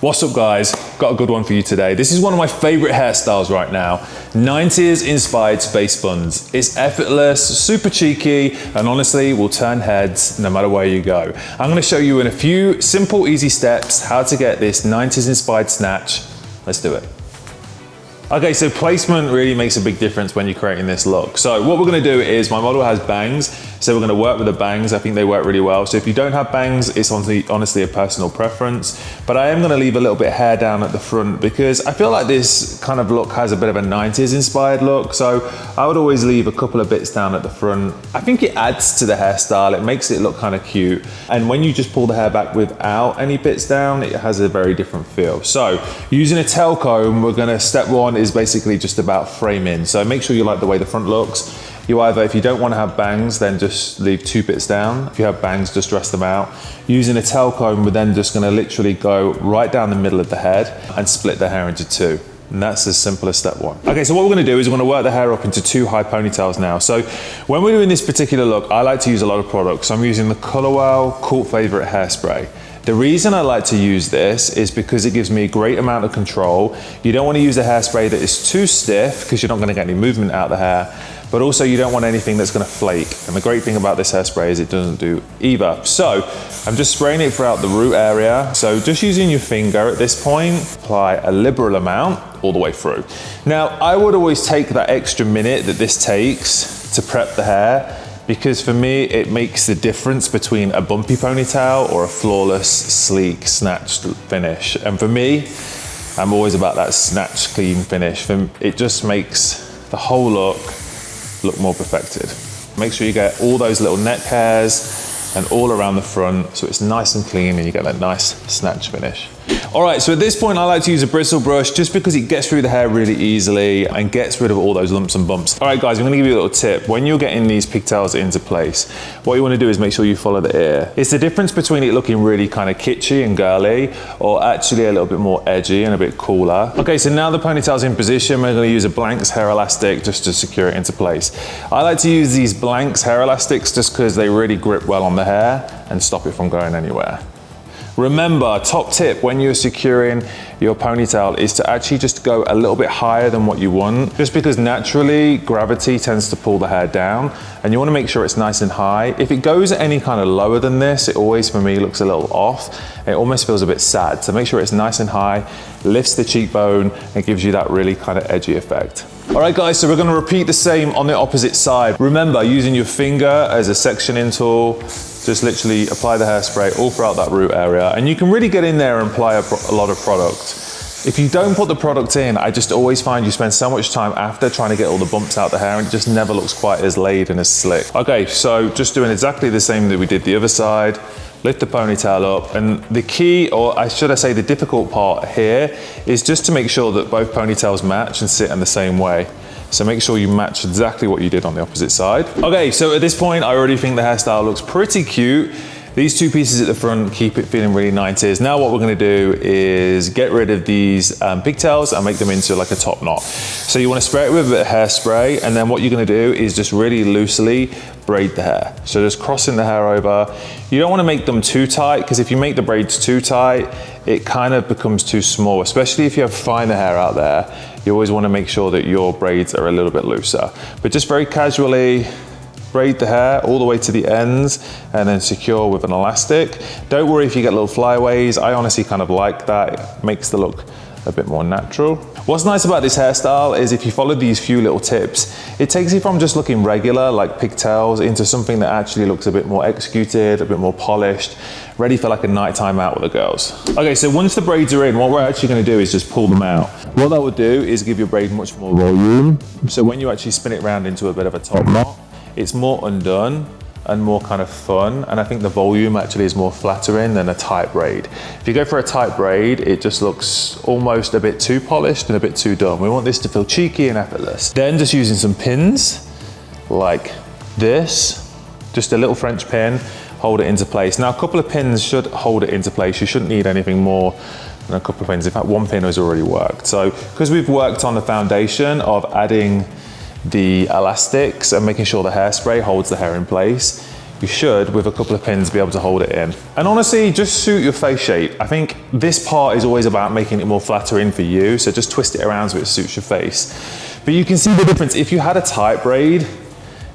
What's up guys? Got a good one for you today. This is one of my favorite hairstyles right now. 90s inspired space buns. It's effortless, super cheeky, and honestly will turn heads no matter where you go. I'm gonna show you in a few simple, easy steps how to get this 90s inspired snatch. Let's do it. Okay, so placement really makes a big difference when you're creating this look. So what we're gonna do is, my model has bangs, so we're gonna work with the bangs. I think they work really well. So if you don't have bangs, it's honestly a personal preference, but I am gonna leave a little bit of hair down at the front because I feel like this kind of look has a bit of a 90s inspired look. So I would always leave a couple of bits down at the front. I think it adds to the hairstyle. It makes it look kind of cute. And when you just pull the hair back without any bits down, it has a very different feel. So using a tail comb, we're gonna, step one is basically just about framing. So make sure you like the way the front looks. You either, if you don't want to have bangs, then just leave 2 bits down. If you have bangs, just dress them out. Using a tail comb, we're then just going to literally go right down the middle of the head and split the hair into 2. And that's as simple as step 1. Okay, so what we're gonna do is we're gonna work the hair up into 2 high ponytails now. So when we're doing this particular look, I like to use a lot of products. So I'm using the Colorwell Cult Favorite Hairspray. The reason I like to use this is because it gives me a great amount of control. You don't want to use a hairspray that is too stiff because you're not going to get any movement out of the hair, but also you don't want anything that's going to flake. And the great thing about this hairspray is it doesn't do either. So I'm just spraying it throughout the root area. So just using your finger at this point, apply a liberal amount all the way through. Now, I would always take that extra minute that this takes to prep the hair, because for me, it makes the difference between a bumpy ponytail or a flawless, sleek, snatched finish. And for me, I'm always about that snatched, clean finish. It just makes the whole look more perfected. Make sure you get all those little neck hairs and all around the front, so it's nice and clean and you get that nice snatch finish. All right, so at this point I like to use a bristle brush just because it gets through the hair really easily and gets rid of all those lumps and bumps. All right guys, I'm gonna give you a little tip. When you're getting these pigtails into place, what you wanna do is make sure you follow the ear. It's the difference between it looking really kind of kitschy and girly or actually a little bit more edgy and a bit cooler. Okay, so now the ponytail's in position, we're gonna use a Blanks hair elastic just to secure it into place. I like to use these Blanks hair elastics just because they really grip well on the hair and stop it from going anywhere. Remember, top tip when you're securing your ponytail is to actually just go a little bit higher than what you want, just because naturally gravity tends to pull the hair down and you want to make sure it's nice and high. If it goes any kind of lower than this, it always for me looks a little off. It almost feels a bit sad. So make sure it's nice and high, lifts the cheekbone and gives you that really kind of edgy effect. All right guys, so we're gonna repeat the same on the opposite side. Remember, using your finger as a sectioning tool, just literally apply the hairspray all throughout that root area. And you can really get in there and apply a lot of product. If you don't put the product in, I just always find you spend so much time after trying to get all the bumps out the hair and it just never looks quite as laid and as slick. Okay, so just doing exactly the same that we did the other side. Lift the ponytail up, and the key, or should I say the difficult part here, is just to make sure that both ponytails match and sit in the same way. So make sure you match exactly what you did on the opposite side. Okay, so at this point, I already think the hairstyle looks pretty cute. These 2 pieces at the front keep it feeling really 90s. Now what we're gonna do is get rid of these pigtails and make them into like a top knot. So you wanna spray it with a bit of hairspray, and then what you're gonna do is just really loosely braid the hair. So just crossing the hair over. You don't wanna make them too tight, because if you make the braids too tight, it kind of becomes too small, especially if you have finer hair out there. You always wanna make sure that your braids are a little bit looser. But just very casually, braid the hair all the way to the ends and then secure with an elastic. Don't worry if you get little flyaways. I honestly kind of like that. It makes the look a bit more natural. What's nice about this hairstyle is if you follow these few little tips, it takes you from just looking regular like pigtails into something that actually looks a bit more executed, a bit more polished, ready for like a nighttime out with the girls. Okay, so once the braids are in, what we're actually gonna do is just pull them out. What that would do is give your braid much more volume. So when you actually spin it around into a bit of a top knot, it's more undone and more kind of fun. And I think the volume actually is more flattering than a tight braid. If you go for a tight braid, it just looks almost a bit too polished and a bit too done. We want this to feel cheeky and effortless. Then just using some pins like this, just a little French pin, hold it into place. Now a couple of pins should hold it into place. You shouldn't need anything more than a couple of pins. In fact, 1 pin has already worked. So because we've worked on the foundation of adding the elastics and making sure the hairspray holds the hair in place, you should, with a couple of pins, be able to hold it in. And honestly, just suit your face shape. I think this part is always about making it more flattering for you, so just twist it around so it suits your face. But you can see the difference. If you had a tight braid,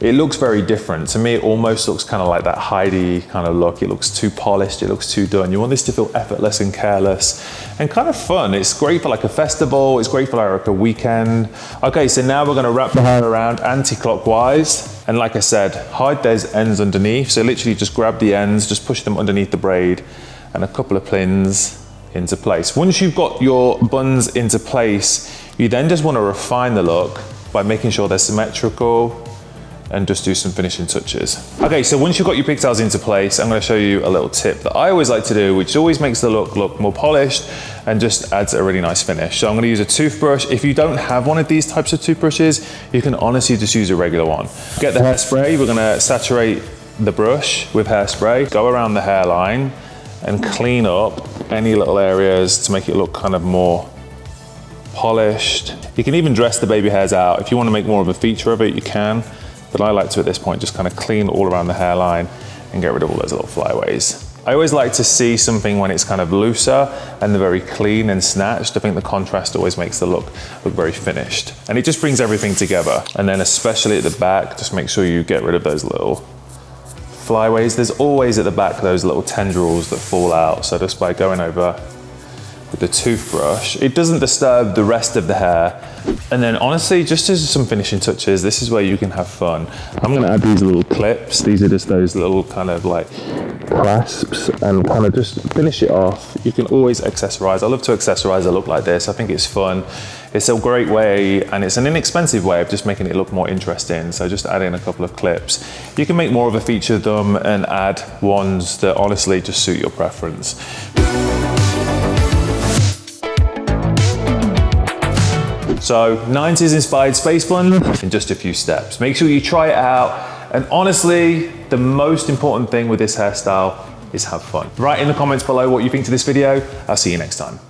it looks very different. To me, it almost looks kind of like that Heidi kind of look. It looks too polished, it looks too done. You want this to feel effortless and careless and kind of fun. It's great for like a festival, it's great for like a weekend. Okay, so now we're gonna wrap the hair around anti-clockwise. And like I said, hide those ends underneath. So literally just grab the ends, just push them underneath the braid and a couple of pins into place. Once you've got your buns into place, you then just wanna refine the look by making sure they're symmetrical and just do some finishing touches. Okay, so once you've got your pigtails into place, I'm gonna show you a little tip that I always like to do, which always makes the look more polished and just adds a really nice finish. So I'm gonna use a toothbrush. If you don't have one of these types of toothbrushes, you can honestly just use a regular one. Get the hairspray, we're gonna saturate the brush with hairspray, go around the hairline and clean up any little areas to make it look kind of more polished. You can even dress the baby hairs out. If you wanna make more of a feature of it, you can. But I like to, at this point, just kind of clean all around the hairline and get rid of all those little flyaways. I always like to see something when it's kind of looser and they're very clean and snatched. I think the contrast always makes the look very finished. And it just brings everything together. And then especially at the back, just make sure you get rid of those little flyaways. There's always at the back those little tendrils that fall out. So just by going over with the toothbrush, it doesn't disturb the rest of the hair. And then honestly, just as some finishing touches, this is where you can have fun. I'm gonna add these little clips. These are just those little kind of like clasps and kind of just finish it off. You can always accessorize. I love to accessorize a look like this. I think it's fun. It's a great way and it's an inexpensive way of just making it look more interesting. So just add in a couple of clips. You can make more of a feature of them and add ones that honestly just suit your preference. So 90s inspired space bun in just a few steps. Make sure you try it out. And honestly, the most important thing with this hairstyle is have fun. Write in the comments below what you think to this video. I'll see you next time.